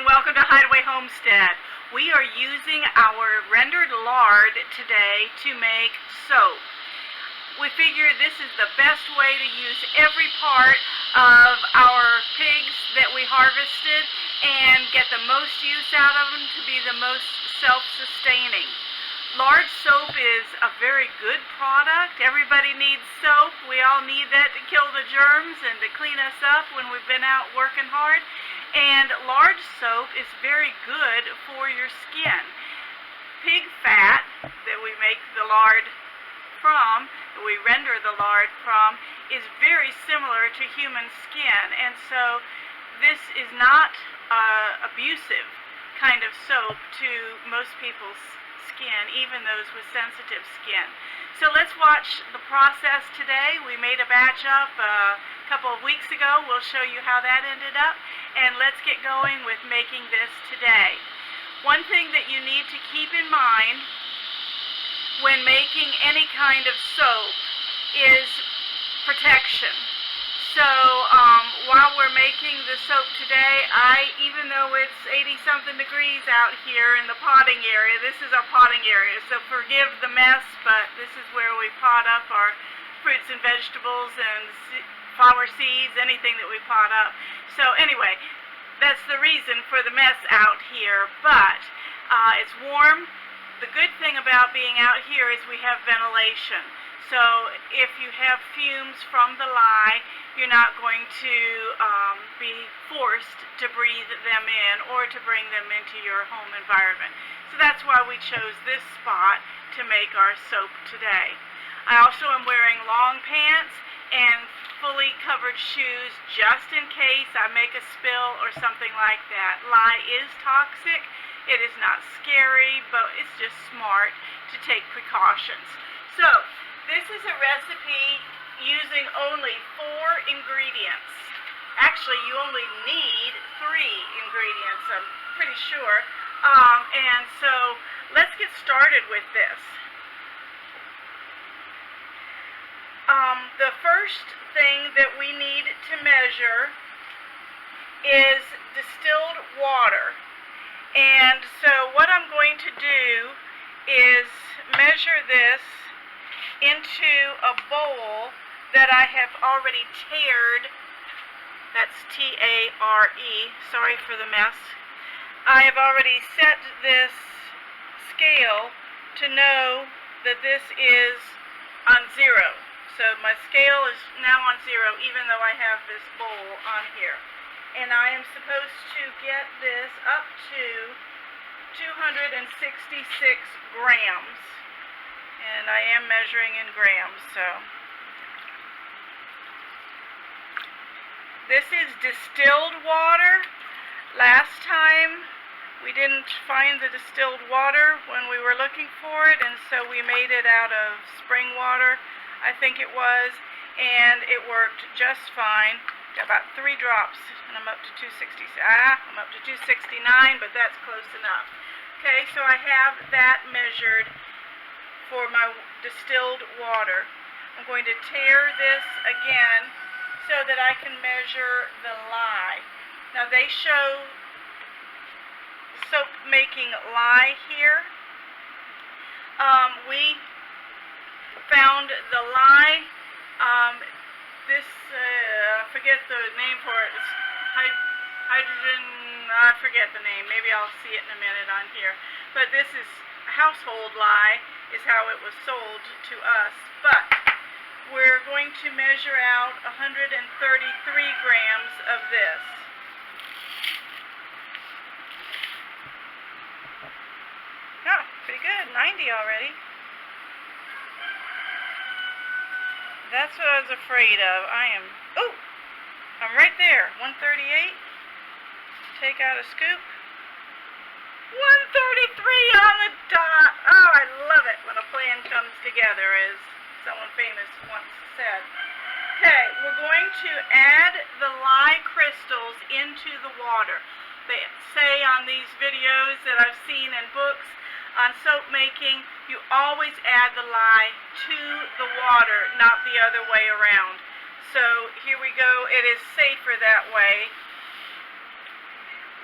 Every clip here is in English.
and welcome to Hideaway Homestead. We are using our rendered lard today to make soap. We figure this is the best way to use every part of our pigs that we harvested and get the most use out of them to be the most self-sustaining. Lard soap is a very good product. Everybody needs soap. We all need that to kill the germs and to clean us up when we've been out working hard. And lard soap is very good for your skin. Pig fat that we make the lard from, that we render the lard from, is very similar to human skin. And so this is not abusive kind of soap to most people's skin, even those with sensitive skin. So let's watch the process today. We made a batch up a couple of weeks ago. We'll show you how that ended up, and let's get going with making this today. One thing that you need to keep in mind when making any kind of soap is protection. So while we're making the soap today, even though it's 80-something degrees out here in the potting area, this is our potting area, so forgive the mess, but this is where we pot up our fruits and vegetables and flower seeds, anything that we pot up. So anyway, that's the reason for the mess out here, but it's warm. The good thing about being out here is we have ventilation. So if you have fumes from the lye, you're not going to be forced to breathe them in or to bring them into your home environment. So that's why we chose this spot to make our soap today. I also am wearing long pants and fully covered shoes just in case I make a spill or something like that. Lye is toxic. It is not scary, but it's just smart to take precautions. So this is a recipe using only 4 ingredients. Actually, you only need 3 ingredients, I'm pretty sure. And so let's get started with this. The first thing that we need to measure is distilled water. And so what I'm going to do is measure this into a bowl that I have already tared. That's T-A-R-E. Sorry for the mess. I have already set this scale to know that this is on 0. So my scale is now on 0, even though I have this bowl on here. And I am supposed to get this up to 266 grams. And I am measuring in grams, so. This is distilled water. Last time we didn't find the distilled water when we were looking for it, and so we made it out of spring water, I think it was, and it worked just fine. Got about 3 drops, and I'm up to 260. I'm up to 269, but that's close enough. Okay, so I have that measured for my distilled water. I'm going to tare this again so that I can measure the lye. Now they show soap making lye here. We found the lye. I forget the name for it. It's hydrogen, I forget the name. Maybe I'll see it in a minute on here. But this is household lye, is how it was sold to us. But we're going to measure out 133 grams of this. Oh, pretty good. 90 already. That's what I was afraid of. I'm right there. 138. Take out a scoop. 133 on the dot. Oh, I love it when a plan comes together, as someone famous once said. Okay, we're going to add the lye crystals into the water. They say on these videos that I've seen in books on soap making, you always add the lye to the water, not the other way around. So here we go. It is safer that way.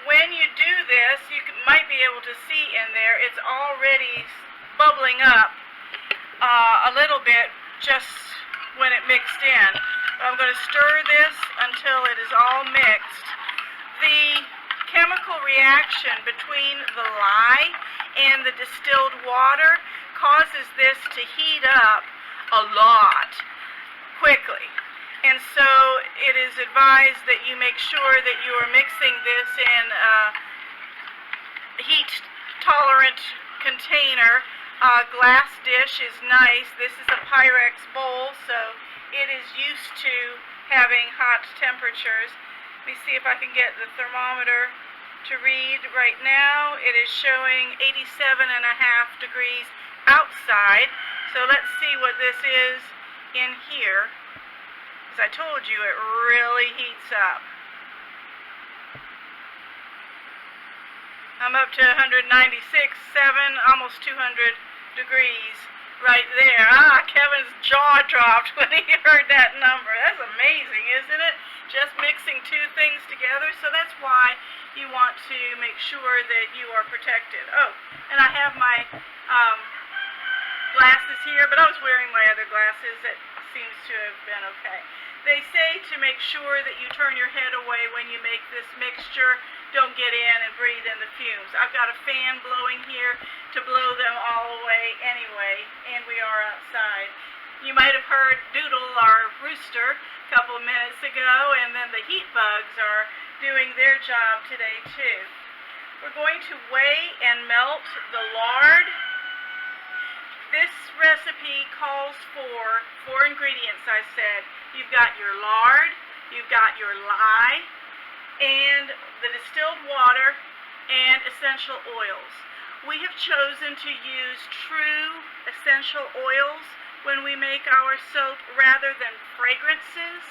When you do this, you might be able to see in there, it's already bubbling up a little bit just when it mixed in. But I'm going to stir this until it is all mixed. The chemical reaction between the lye and the distilled water causes this to heat up a lot quickly. And so it is advised that you make sure that you are mixing this in a heat-tolerant container. Glass dish is nice. This is a Pyrex bowl, so it is used to having hot temperatures. Let me see if I can get the thermometer to read. Right now it is showing 87.5 degrees outside. So let's see what this is in here. As I told you, it really heats up. I'm up to 196.7, almost 200 degrees right there. Kevin's jaw dropped when he heard that number. That's amazing, isn't it? Just mixing two things together. So that's why you want to make sure that you are protected. Oh, and I have my glasses here, but I was wearing my other glasses. It seems to have been okay. They say to make sure that you turn your head away when you make this mixture. Don't get in and breathe in the fumes. I've got a fan blowing here to blow them all away anyway, and we are outside. You might have heard Doodle, our rooster, a couple of minutes ago, and then the heat bugs are doing their job today too. We're going to weigh and melt the lard. This recipe calls for 4 ingredients, I said. You've got your lard, you've got your lye, and the distilled water, and essential oils. We have chosen to use true essential oils when we make our soap rather than fragrances,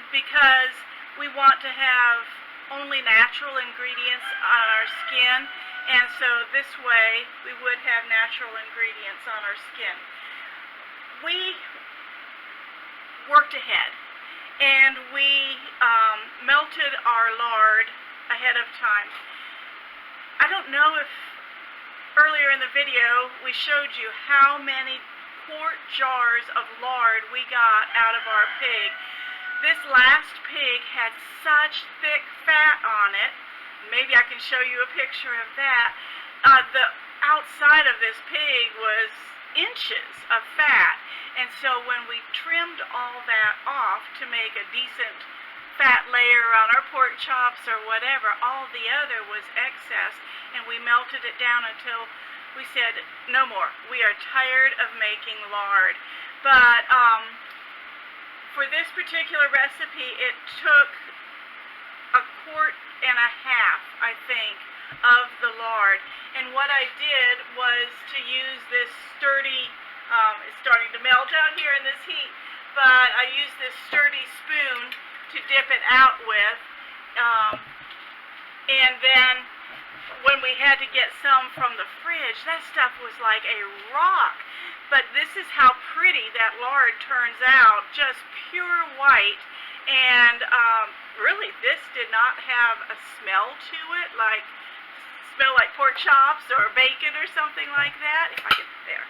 because we want to have only natural ingredients on our skin, and so this way we would have natural ingredients on our skin. We worked ahead, and we melted our lard ahead of time. I don't know if earlier in the video we showed you how many quart jars of lard we got out of our pig. This last pig had such thick fat on it. Maybe I can show you a picture of that. The outside of this pig was inches of fat, and so when we trimmed all that off to make a decent fat layer on our pork chops or whatever, all the other was excess, and we melted it down until we said no more. We are tired of making lard. But for this particular recipe, it took 1.5 quarts, I think, of the lard. And what I did was to use this sturdy, it's starting to melt out here in this heat, but I used this sturdy spoon to dip it out with. And then when we had to get some from the fridge, that stuff was like a rock. But this is how pretty that lard turns out, just pure white. And really, this did not have a smell to it, smell like pork chops or bacon or something like that. If I get there.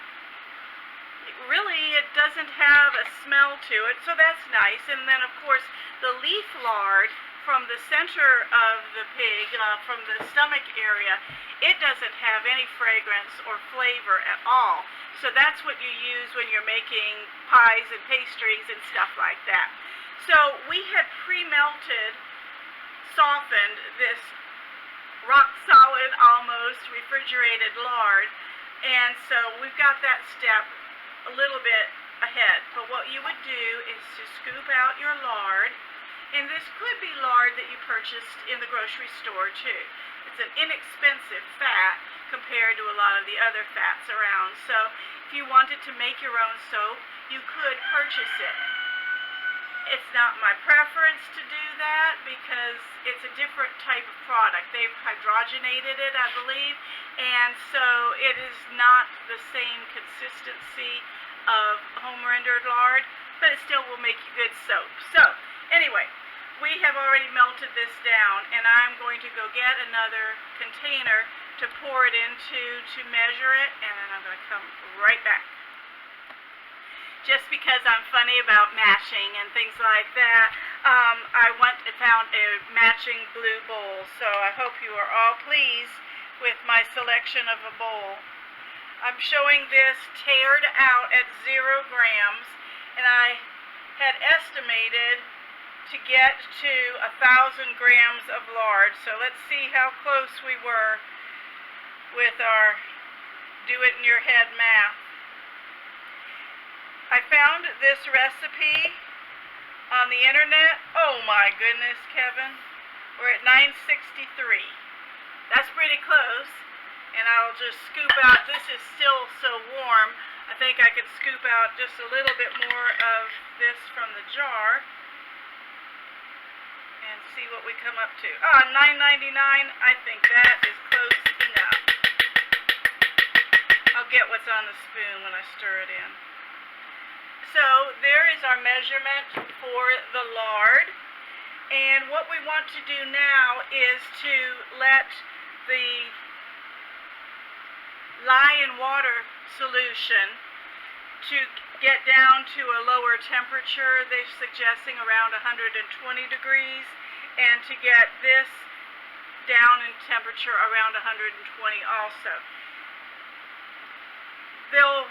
Really, it doesn't have a smell to it, so that's nice. And then, of course, the leaf lard from the center of the pig, from the stomach area, it doesn't have any fragrance or flavor at all. So that's what you use when you're making pies and pastries and stuff like that. So we had pre-melted, softened this rock-solid, almost refrigerated lard, and so we've got that step a little bit ahead. But what you would do is to scoop out your lard, and this could be lard that you purchased in the grocery store too. It's an inexpensive fat compared to a lot of the other fats around. So if you wanted to make your own soap, you could purchase it. It's not my preference to do that because it's a different type of product. They've hydrogenated it, I believe, and so it is not the same consistency of home rendered lard, but it still will make you good soap. So anyway, we have already melted this down, and I'm going to go get another container to pour it into to measure it, and then I'm going to come right back. Just because I'm funny about matching and things like that, I found a matching blue bowl, so I hope you are all pleased with my selection of a bowl. I'm showing this tared out at 0 grams, and I had estimated to get to 1,000 grams of lard. So let's see how close we were with our do-it-in-your-head math. I found this recipe on the internet. Oh my goodness, Kevin. We're at 963. That's pretty close. And I'll just scoop out. This is still so warm. I think I could scoop out just a little bit more of this from the jar and see what we come up to. Ah, $9.99. I think that is close enough. I'll get what's on the spoon when I stir it in. So there is our measurement for the lard. And what we want to do now is to let the lye and water solution to get down to a lower temperature. They're suggesting around 120 degrees, and to get this down in temperature around 120 also. They'll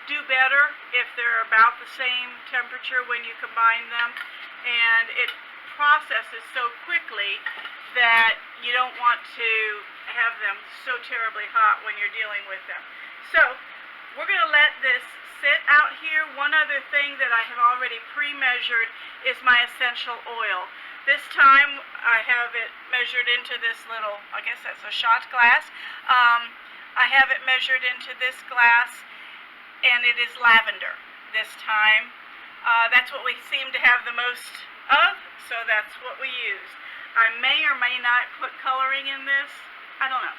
do better if they're about the same temperature when you combine them, and it processes so quickly that you don't want to have them so terribly hot when you're dealing with them. So we're going to let this sit out here. One other thing that I have already pre-measured is my essential oil. This time I have it measured into this little, I guess that's a shot glass. I have it measured into this glass, and it is lavender this time. That's what we seem to have the most of, so that's what we use. I may or may not put coloring in this. I don't know.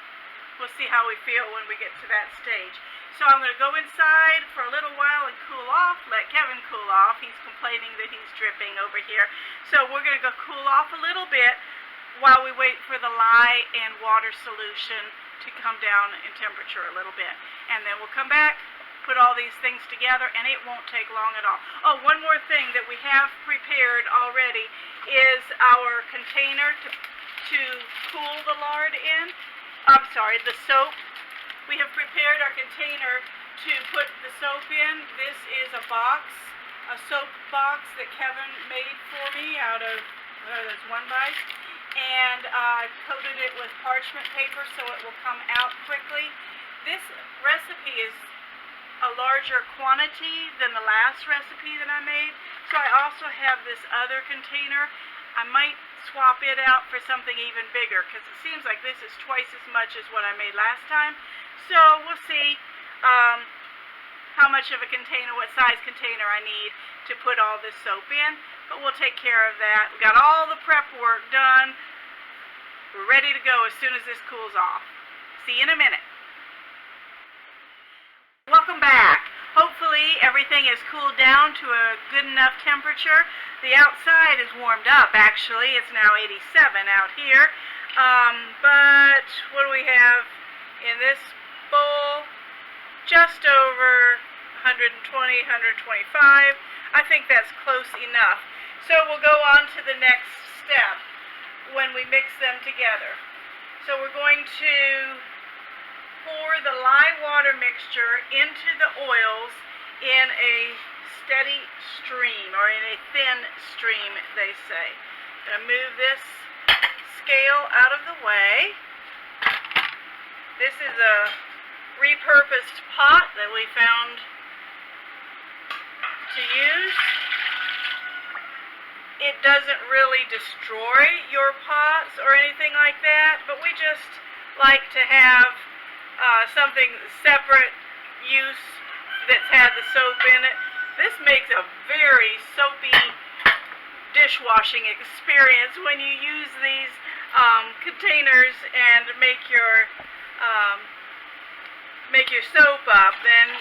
We'll see how we feel when we get to that stage. So I'm going to go inside for a little while and cool off, let Kevin cool off. He's complaining that he's dripping over here. So we're going to go cool off a little bit while we wait for the lye and water solution to come down in temperature a little bit. And then we'll come back, put all these things together, and it won't take long at all. Oh, one more thing that we have prepared already is our container to cool the lard in. I'm sorry, the soap. We have prepared our container to put the soap in. This is a box, a soap box that Kevin made for me out of, there's one bite. And I coated it with parchment paper so it will come out quickly. This recipe is a larger quantity than the last recipe that I made, so I also have this other container. I might swap it out for something even bigger, because it seems like this is twice as much as what I made last time. So we'll see how much of a container, what size container I need to put all this soap in, but we'll take care of that. We got all the prep work done. We're ready to go as soon as this cools off. See you in a minute. Welcome back. Hopefully everything is cooled down to a good enough temperature. The outside is warmed up actually. It's now 87 out here. But what do we have in this bowl? Just over 120, 125. I think that's close enough. So we'll go on to the next step when we mix them together. So we're going to pour the lye water mixture into the oils in a steady stream, or in a thin stream, they say. I'm going to move this scale out of the way. This is a repurposed pot that we found to use. It doesn't really destroy your pots or anything like that, but we just like to have something separate use that's had the soap in it. This makes a very soapy dishwashing experience when you use these containers and make your soap up. Then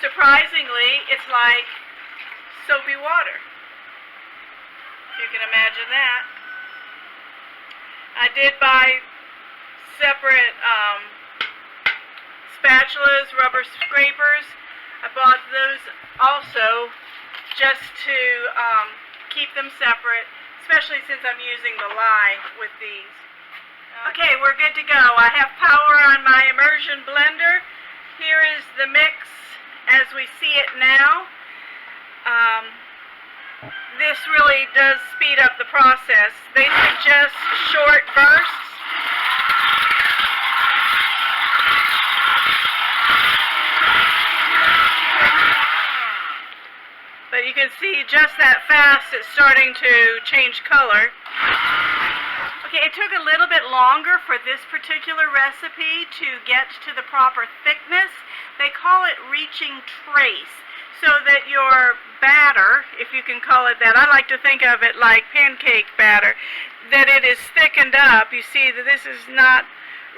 surprisingly, it's like soapy water. You can imagine that. I did buy separate spatulas, rubber scrapers. I bought those also just to keep them separate, especially since I'm using the lye with these. Okay, we're good to go. I have power on my immersion blender. Here is the mix as we see it now. This really does speed up the process. They suggest short bursts. But you can see just that fast it's starting to change color. Okay, it took a little bit longer for this particular recipe to get to the proper thickness. They call it reaching trace, so that your batter, if you can call it that, I like to think of it like pancake batter, that it is thickened up. You see that this is not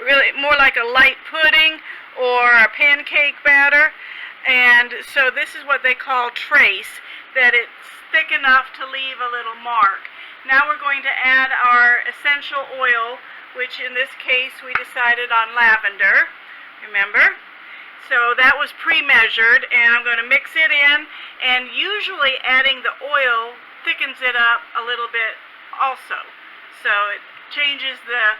really, more like a light pudding or a pancake batter, and so this is what they call trace, that it's thick enough to leave a little mark. Now we're going to add our essential oil, which in this case we decided on lavender, remember? So that was pre-measured, and I'm going to mix it in, and usually adding the oil thickens it up a little bit also. So it changes the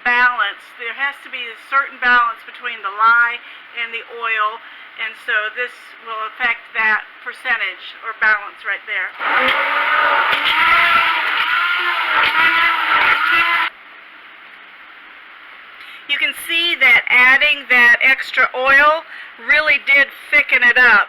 balance. There has to be a certain balance between the lye and the oil, and so this will affect that percentage or balance right there. You can see that adding that extra oil really did thicken it up.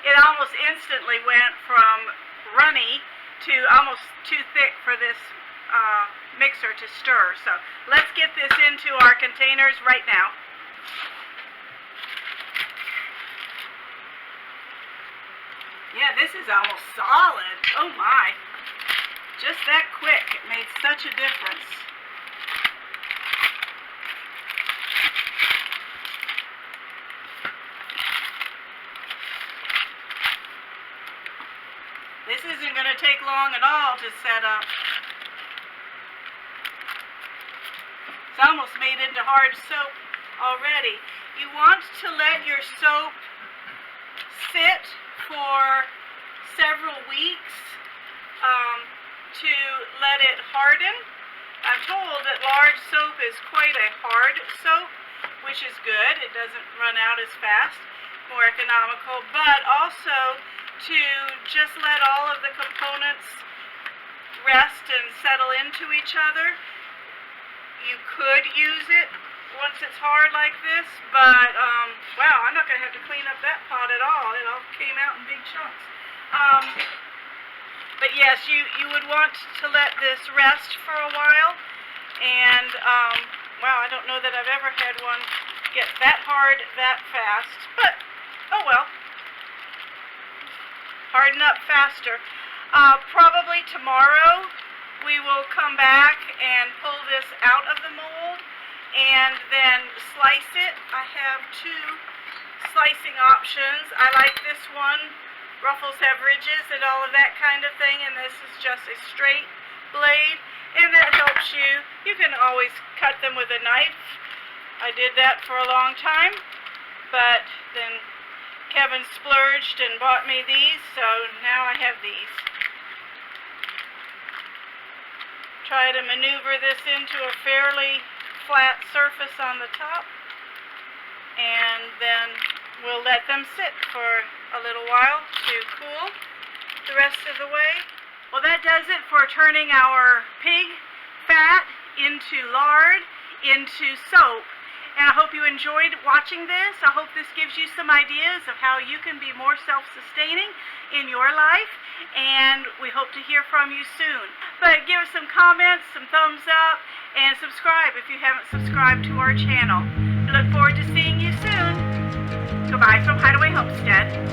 It almost instantly went from runny to almost too thick for this mixer to stir. So let's get this into our containers right now. Yeah, this is almost solid. Oh my. Just that quick, it made such a difference. This isn't going to take long at all to set up. It's almost made into hard soap already. You want to let your soap sit for several weeks to let it harden. I'm told that Lard soap is quite a hard soap, which is good. It doesn't run out as fast, more economical, but also to just let all of the components rest and settle into each other. You could use it once it's hard like this, but wow, I'm not going to have to clean up that pot at all. It all came out in big chunks. But yes, you would want to let this rest for a while, and wow, I don't know that I've ever had one get that hard that fast, but oh well. Harden up faster. Probably tomorrow we will come back and pull this out of the mold and then slice it. I have two slicing options. I like this one. Ruffles have ridges and all of that kind of thing, and this is just a straight blade, and that helps you. You can always cut them with a knife. I did that for a long time, but then Kevin splurged and bought me these, so now I have these. Try to maneuver this into a fairly flat surface on the top, and then we'll let them sit for a little while to cool the rest of the way. Well, that does it for turning our pig fat into lard, into soap. And I hope you enjoyed watching this. I hope this gives you some ideas of how you can be more self-sustaining in your life. And we hope to hear from you soon. But give us some comments, some thumbs up, and subscribe if you haven't subscribed to our channel. I look forward to seeing you soon. Goodbye from Hideaway Homestead.